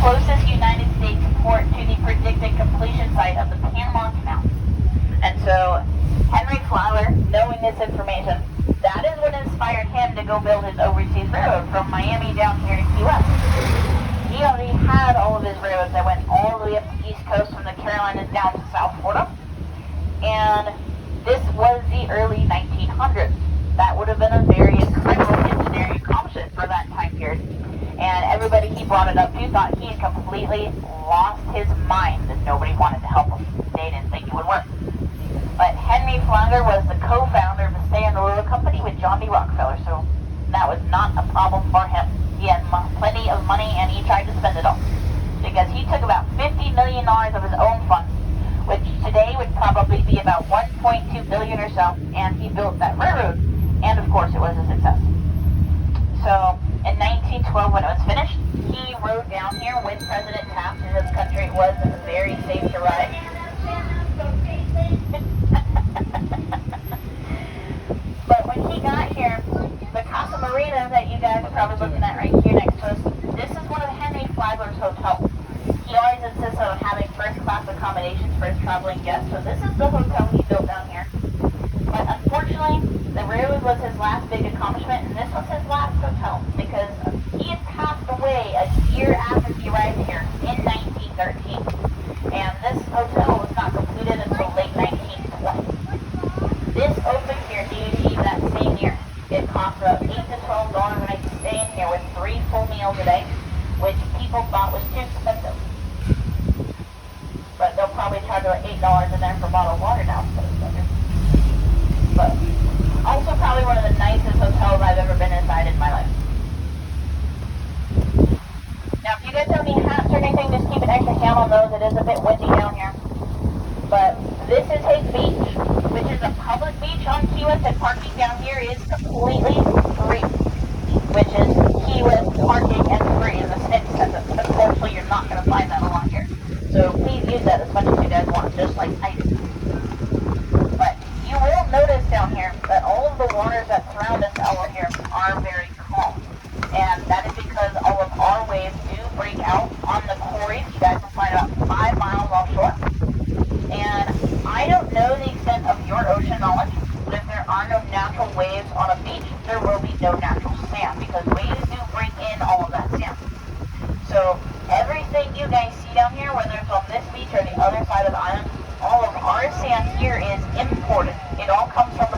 closest United States port to the predicted completion site of the Panama Canal. And so Henry Flowler, knowing this information, that is what inspired him to go build his overseas railroad from Miami down here to Key West. He already had all of his railroads that went all the way up the East Coast from the Carolinas down to South Florida. And this was the early 1900s. That would have been a very incredible engineering accomplishment for that time period. And everybody he brought it up to thought he had completely lost his mind and nobody wanted to help him. They didn't think it would work. But Henry Flowler was the co-founder of the Stand-Alone Company with John D. Rockefeller, so that was not a problem for him. He had plenty of money and he tried to spend it all. Because he took about $50 million of his own funds, which today would probably be about $1.2 billion or so, and he built that railroad, and of course it was a success. So in 1912, when it was finished, he rode down here with President Taft in his country. It was very safe to ride. But when he got here, the Casa Marina that you guys are probably looking at right here next to us, this is one of Henry Flagler's hotels. He always insists on having first-class accommodations for his traveling guests, so this is the hotel he built down here. But unfortunately, the railroad was his last big accomplishment, and this was his last hotel, because he had passed away a year after he arrived here in 1913. And this hotel was not completed until late 1920. This opened here New Year's Eve that same year. It cost about $8 to $12 a night to stay in here with 3 full meals a day, which people thought was too expensive. But they'll probably charge about $8 in there for bottled water now instead of sugar. But also probably one of the nicest hotels I've ever been inside in my life. Now if you guys have any hats or anything, just keep an extra count on those. It is a bit windy down here. But this is Higg Beach, which is a public beach on Key West, and parking down here is completely free. Which is Key West parking and free in the city center. Unfortunately, you're not going to find that along here. So please use that as much as you guys want, just like I do. But you will notice down here that all of the waters that surround us over here are very calm. And that is because all of our waves do break out on the quarries. You guys will find about 5 miles offshore. And I don't know the extent of your ocean knowledge, but if there are no natural waves on a beach, there will be no natural sand, because waves do break in all of that sand. So everything you guys see down here, whether it's on this beach or the other side of the island, all of our sand here is imported. It all comes from the